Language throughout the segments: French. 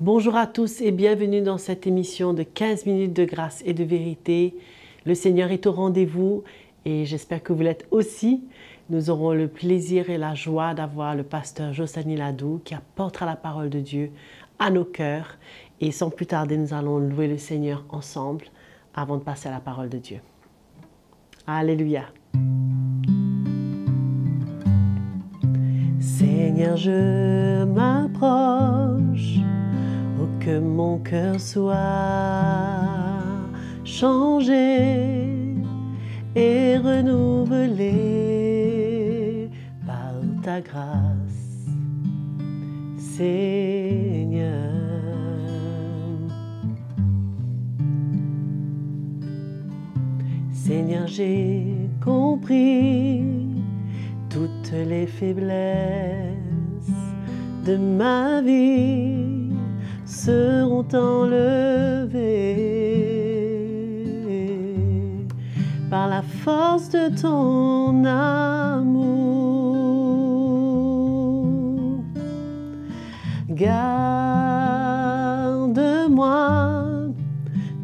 Bonjour à tous et bienvenue dans cette émission de 15 minutes de grâce et de vérité. Le Seigneur est au rendez-vous et j'espère que vous l'êtes aussi. Nous aurons le plaisir et la joie d'avoir le pasteur Josani Ladou qui apportera la parole de Dieu à nos cœurs. Et sans plus tarder, nous allons louer le Seigneur ensemble avant de passer à la parole de Dieu. Alléluia. Seigneur, je m'approche. Oh, que mon cœur soit changé et renouvelé par ta grâce, Seigneur. Seigneur, j'ai compris toutes les faiblesses de ma vie seront enlevés par la force de ton amour. Garde-moi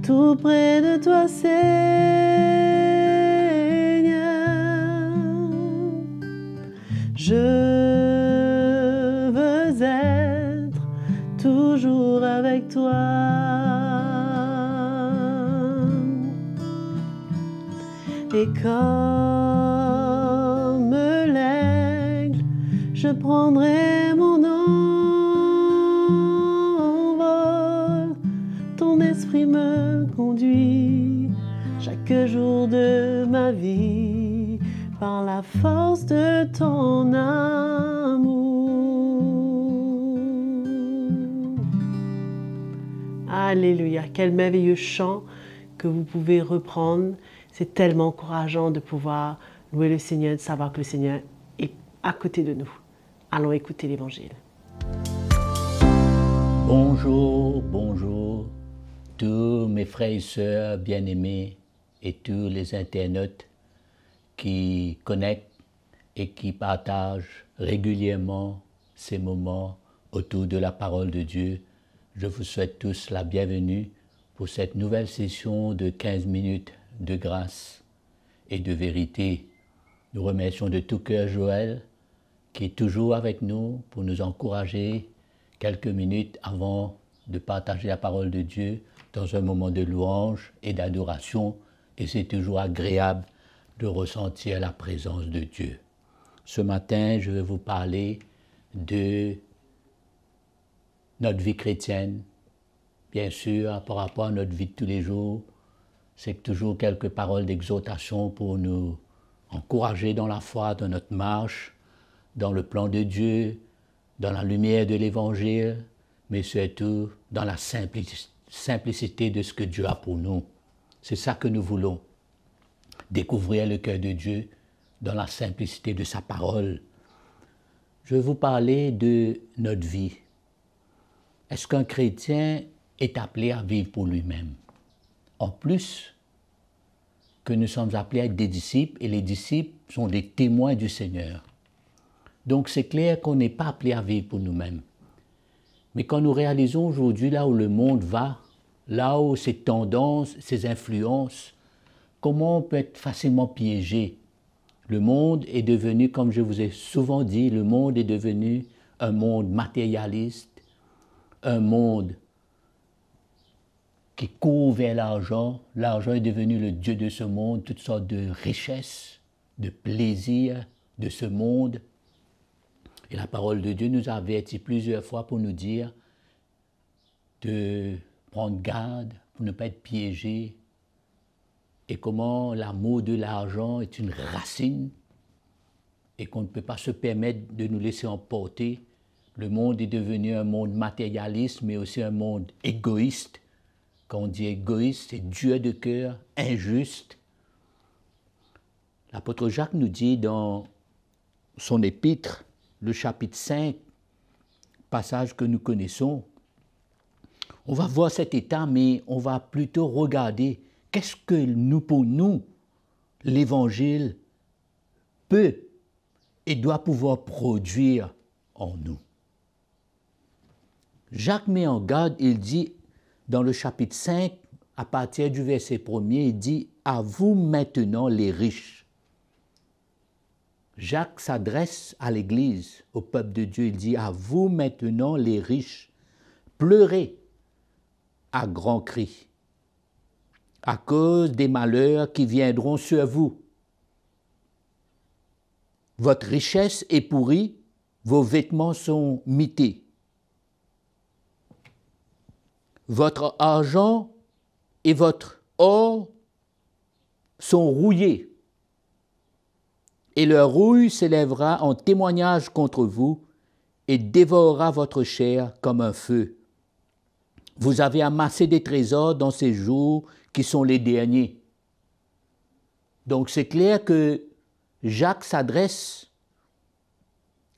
tout près de toi, Seigneur. Je veux être toujours avec toi. Et comme l'aigle, je prendrai mon envol. Ton esprit me conduit chaque jour de ma vie par la force de ton amour. Alléluia, quel merveilleux chant que vous pouvez reprendre. C'est tellement encourageant de pouvoir louer le Seigneur, de savoir que le Seigneur est à côté de nous. Allons écouter l'Évangile. Bonjour, bonjour, tous mes frères et sœurs bien-aimés et tous les internautes qui connectent et qui partagent régulièrement ces moments autour de la parole de Dieu. Je vous souhaite tous la bienvenue pour cette nouvelle session de 15 minutes de grâce et de vérité. Nous remercions de tout cœur Joël qui est toujours avec nous pour nous encourager quelques minutes avant de partager la parole de Dieu dans un moment de louange et d'adoration. Et c'est toujours agréable de ressentir la présence de Dieu. Ce matin, je vais vous parler de notre vie chrétienne. Bien sûr, par rapport à notre vie de tous les jours, c'est toujours quelques paroles d'exhortation pour nous encourager dans la foi, dans notre marche, dans le plan de Dieu, dans la lumière de l'Évangile, mais surtout dans la simplicité de ce que Dieu a pour nous. C'est ça que nous voulons, découvrir le cœur de Dieu dans la simplicité de sa parole. Je vais vous parler de notre vie. Est-ce qu'un chrétien est appelé à vivre pour lui-même? En plus que nous sommes appelés à être des disciples, et les disciples sont des témoins du Seigneur. Donc c'est clair qu'on n'est pas appelé à vivre pour nous-mêmes. Mais quand nous réalisons aujourd'hui là où le monde va, là où ses tendances, ses influences, comment on peut être facilement piégé? Le monde est devenu, comme je vous ai souvent dit, le monde est devenu un monde matérialiste, un monde qui court vers l'argent. L'argent est devenu le Dieu de ce monde, toutes sortes de richesses, de plaisirs de ce monde. Et la parole de Dieu nous a avertis plusieurs fois pour nous dire de prendre garde, pour ne pas être piégés, et comment l'amour de l'argent est une racine et qu'on ne peut pas se permettre de nous laisser emporter. Le monde est devenu un monde matérialiste, mais aussi un monde égoïste. Quand on dit égoïste, c'est dur de cœur, injuste. L'apôtre Jacques nous dit dans son épître, le chapitre 5, passage que nous connaissons, on va voir cet état, mais on va plutôt regarder qu'est-ce que pour nous, l'Évangile peut et doit pouvoir produire en nous. Jacques met en garde, il dit dans le chapitre 5, à partir du verset 1er, il dit « À vous maintenant les riches ». Jacques s'adresse à l'Église, au peuple de Dieu, il dit « À vous maintenant les riches, pleurez à grands cris à cause des malheurs qui viendront sur vous. Votre richesse est pourrie, vos vêtements sont mités. Votre argent et votre or sont rouillés, et leur rouille s'élèvera en témoignage contre vous et dévorera votre chair comme un feu. Vous avez amassé des trésors dans ces jours qui sont les derniers. » Donc c'est clair que Jacques s'adresse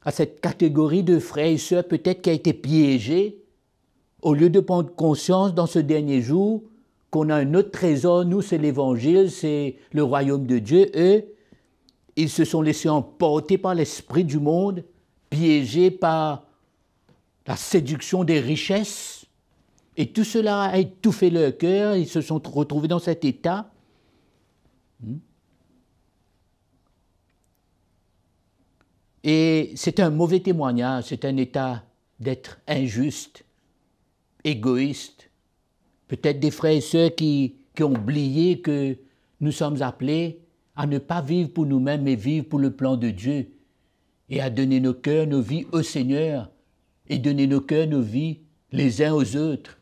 à cette catégorie de frères et sœurs peut-être qui a été piégée, au lieu de prendre conscience dans ce dernier jour qu'on a un autre trésor, nous c'est l'Évangile, c'est le royaume de Dieu. Eux, ils se sont laissés emporter par l'esprit du monde, piégés par la séduction des richesses, et tout cela a étouffé leur cœur, ils se sont retrouvés dans cet état. Et c'est un mauvais témoignage, c'est un état d'être injuste, égoïste. Peut-être des frères et sœurs qui ont oublié que nous sommes appelés à ne pas vivre pour nous-mêmes, mais vivre pour le plan de Dieu, et à donner nos cœurs, nos vies au Seigneur, et donner nos cœurs, nos vies les uns aux autres.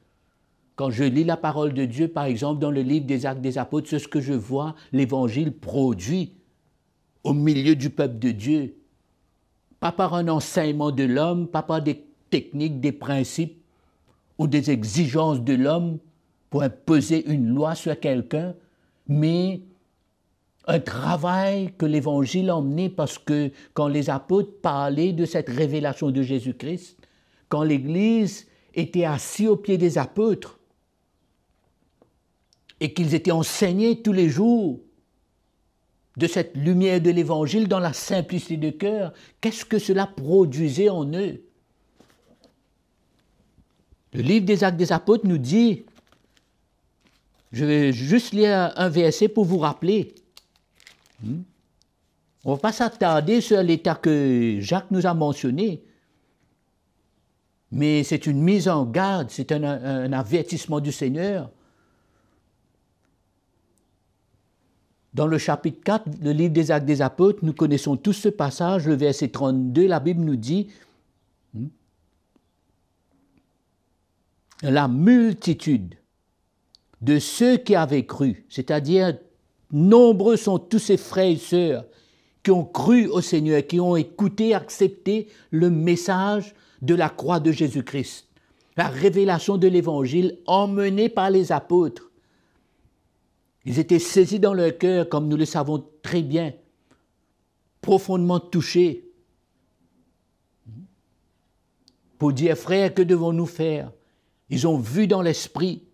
Quand je lis la parole de Dieu, par exemple, dans le livre des Actes des Apôtres, c'est ce que je vois, l'Évangile produit au milieu du peuple de Dieu. Pas par un enseignement de l'homme, pas par des techniques, des principes ou des exigences de l'homme pour imposer une loi sur quelqu'un, mais un travail que l'Évangile a emmené, parce que quand les apôtres parlaient de cette révélation de Jésus-Christ, quand l'Église était assise au pied des apôtres et qu'ils étaient enseignés tous les jours de cette lumière de l'Évangile dans la simplicité de cœur, qu'est-ce que cela produisait en eux? Le livre des Actes des Apôtres nous dit, je vais juste lire un verset pour vous rappeler. On ne va pas s'attarder sur l'état que Jacques nous a mentionné, mais c'est une mise en garde, c'est un avertissement du Seigneur. Dans le chapitre 4, le livre des Actes des Apôtres, nous connaissons tous ce passage, le verset 32, la Bible nous dit « La multitude de ceux qui avaient cru, c'est-à-dire nombreux sont tous ces frères et sœurs qui ont cru au Seigneur, qui ont écouté, accepté le message de la croix de Jésus-Christ, la révélation de l'Évangile emmenée par les apôtres. Ils étaient saisis dans leur cœur, comme nous le savons très bien, profondément touchés, pour dire, frères, que devons-nous faire? Ils ont vu dans l'esprit,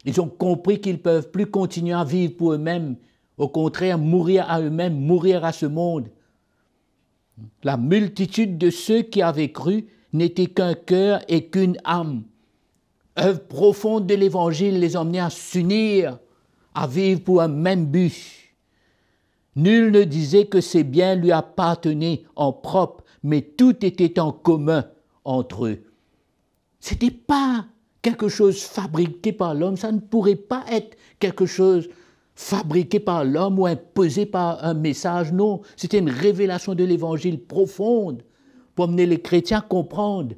ils ont compris qu'ils ne peuvent plus continuer à vivre pour eux-mêmes, au contraire, mourir à eux-mêmes, mourir à ce monde. La multitude de ceux qui avaient cru n'était qu'un cœur et qu'une âme. Œuvre profonde de l'Évangile les emmenait à s'unir, à vivre pour un même but. Nul ne disait que ses biens lui appartenaient en propre, mais tout était en commun entre eux. Ce n'était pas quelque chose fabriqué par l'homme, ça ne pourrait pas être quelque chose fabriqué par l'homme ou imposé par un message, non. C'était une révélation de l'Évangile profonde pour amener les chrétiens à comprendre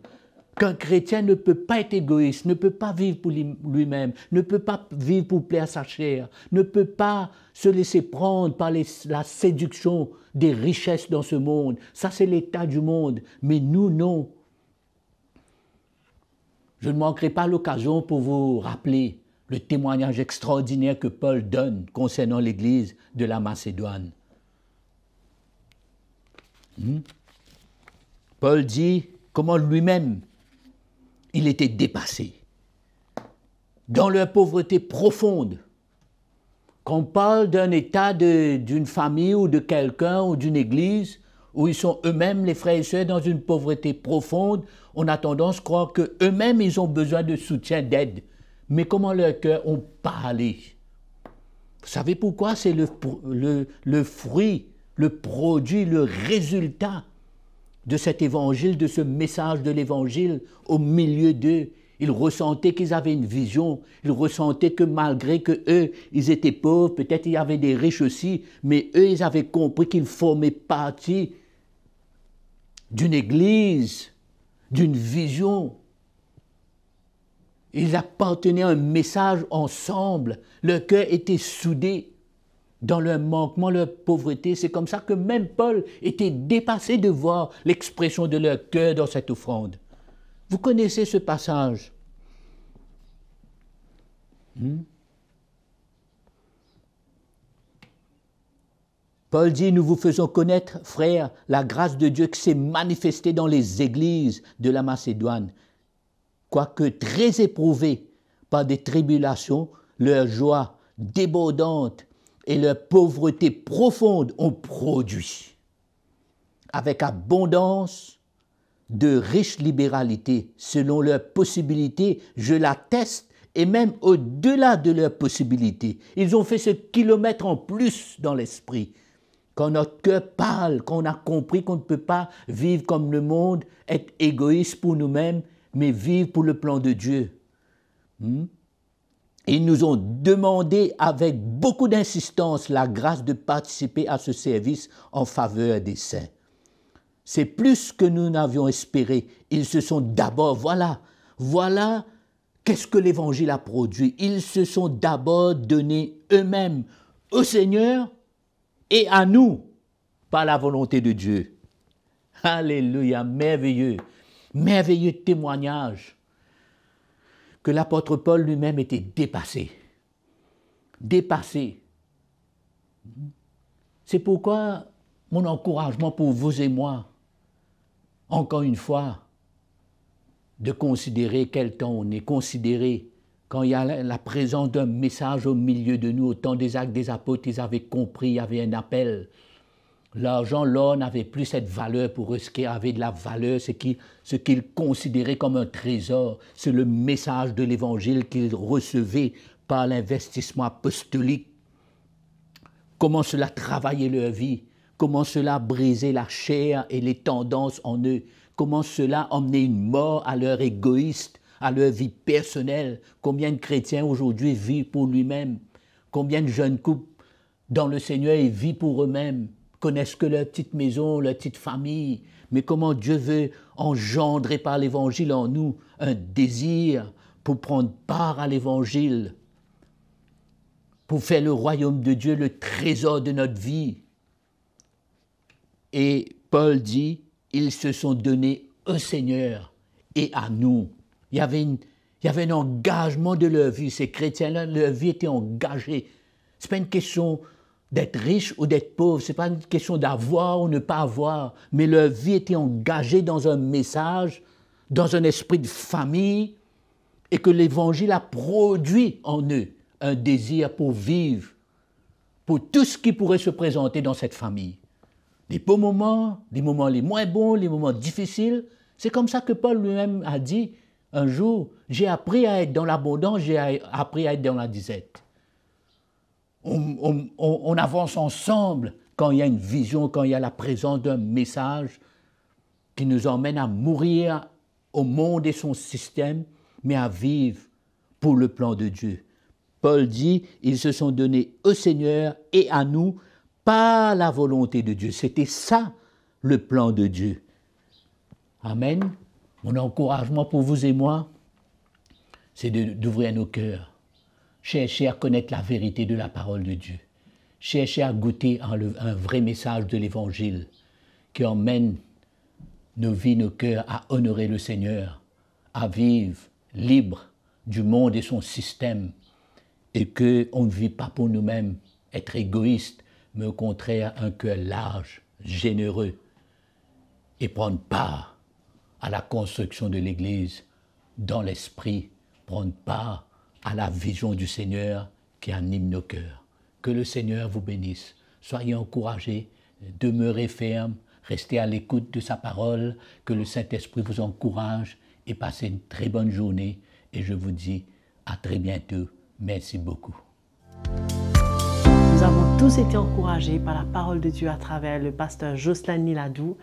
qu'un chrétien ne peut pas être égoïste, ne peut pas vivre pour lui-même, ne peut pas vivre pour plaire à sa chair, ne peut pas se laisser prendre par la séduction des richesses dans ce monde. Ça, c'est l'état du monde, mais nous, non. Je ne manquerai pas l'occasion pour vous rappeler le témoignage extraordinaire que Paul donne concernant l'Église de la Macédoine. Paul dit comment lui-même il était dépassé dans leur pauvreté profonde. Quand on parle d'un état d'une famille ou de quelqu'un ou d'une église où ils sont eux-mêmes, les frères et sœurs, dans une pauvreté profonde, on a tendance à croire qu'eux-mêmes, ils ont besoin de soutien, d'aide. Mais comment leurs cœurs ont parlé? Vous savez pourquoi? C'est le fruit, le produit, le résultat de cet évangile, de ce message de l'évangile au milieu d'eux. Ils ressentaient qu'ils avaient une vision, ils ressentaient que malgré que eux, ils étaient pauvres, peut-être il y avait des riches aussi, mais eux, ils avaient compris qu'ils formaient partie d'une église, d'une vision. Ils appartenaient à un message ensemble, leur cœur était soudé dans leur manquement, leur pauvreté. C'est comme ça que même Paul était dépassé de voir l'expression de leur cœur dans cette offrande. Vous connaissez ce passage? Paul dit, nous vous faisons connaître, frères, la grâce de Dieu qui s'est manifestée dans les églises de la Macédoine. Quoique très éprouvés par des tribulations, leur joie débordante et leur pauvreté profonde ont produit, avec abondance, de riche libéralité, selon leurs possibilités, je l'atteste, et même au-delà de leurs possibilités. Ils ont fait ce kilomètre en plus dans l'esprit. Quand notre cœur parle, quand on a compris qu'on ne peut pas vivre comme le monde, être égoïste pour nous-mêmes, mais vivre pour le plan de Dieu. Ils nous ont demandé avec beaucoup d'insistance la grâce de participer à ce service en faveur des saints. C'est plus que nous n'avions espéré. Ils se sont d'abord, voilà qu'est-ce que l'Évangile a produit. Ils se sont d'abord donnés eux-mêmes au Seigneur et à nous par la volonté de Dieu. Alléluia, merveilleux, merveilleux témoignage que l'apôtre Paul lui-même était dépassé. Dépassé. C'est pourquoi mon encouragement pour vous et moi, encore une fois, de considérer quel temps on est, considérer quand il y a la présence d'un message au milieu de nous, au temps des actes des apôtres, ils avaient compris, il y avait un appel. L'argent, l'or n'avait plus cette valeur pour eux. Ce qui avait de la valeur, ce qu'ils considéraient comme un trésor, c'est le message de l'Évangile qu'ils recevaient par l'investissement apostolique. Comment cela travaillait leur vie, comment cela brisait la chair et les tendances en eux, comment cela emmenait une mort à leur égoïste, à leur vie personnelle. Combien de chrétiens aujourd'hui vivent pour lui-même, combien de jeunes couples dans le Seigneur ils vivent pour eux-mêmes, connaissent que leur petite maison, leur petite famille, mais comment Dieu veut engendrer par l'Évangile en nous un désir pour prendre part à l'Évangile, pour faire le royaume de Dieu le trésor de notre vie. Et Paul dit, ils se sont donnés au Seigneur et à nous. Il y avait un engagement de leur vie. Ces chrétiens-là, leur vie était engagée. Ce n'est pas une question d'être riche ou d'être pauvre, ce n'est pas une question d'avoir ou ne pas avoir, mais leur vie était engagée dans un message, dans un esprit de famille, et que l'Évangile a produit en eux un désir pour vivre, pour tout ce qui pourrait se présenter dans cette famille. Les beaux moments, les moments les moins bons, les moments difficiles, c'est comme ça que Paul lui-même a dit un jour, j'ai appris à être dans l'abondance, j'ai appris à être dans la disette. On avance ensemble quand il y a une vision, quand il y a la présence d'un message qui nous emmène à mourir au monde et son système, mais à vivre pour le plan de Dieu. Paul dit, ils se sont donnés au Seigneur et à nous par la volonté de Dieu. C'était ça le plan de Dieu. Amen. Mon encouragement pour vous et moi, c'est d'ouvrir nos cœurs. Cherchez à connaître la vérité de la parole de Dieu. Cherchez à goûter un vrai message de l'Évangile qui emmène nos vies, nos cœurs à honorer le Seigneur, à vivre libre du monde et son système, et qu'on ne vit pas pour nous-mêmes, être égoïste, mais au contraire un cœur large, généreux, et prendre part à la construction de l'Église dans l'esprit, prendre part à la vision du Seigneur qui anime nos cœurs. Que le Seigneur vous bénisse. Soyez encouragés, demeurez fermes, Restez à l'écoute de sa parole, que le Saint-Esprit vous encourage et passez une très bonne journée. Et je vous dis à très bientôt. Merci beaucoup. Nous avons tous été encouragés par la parole de Dieu à travers le pasteur Jocelyn Niladou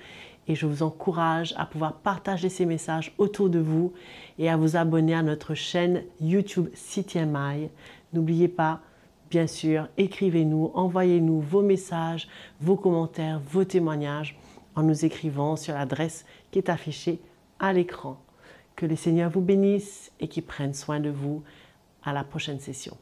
et je vous encourage à pouvoir partager ces messages autour de vous et à vous abonner à notre chaîne YouTube CTMI. N'oubliez pas, bien sûr, écrivez-nous, envoyez-nous vos messages, vos commentaires, vos témoignages en nous écrivant sur l'adresse qui est affichée à l'écran. Que le Seigneur vous bénisse et qu'il prenne soin de vous. À la prochaine session.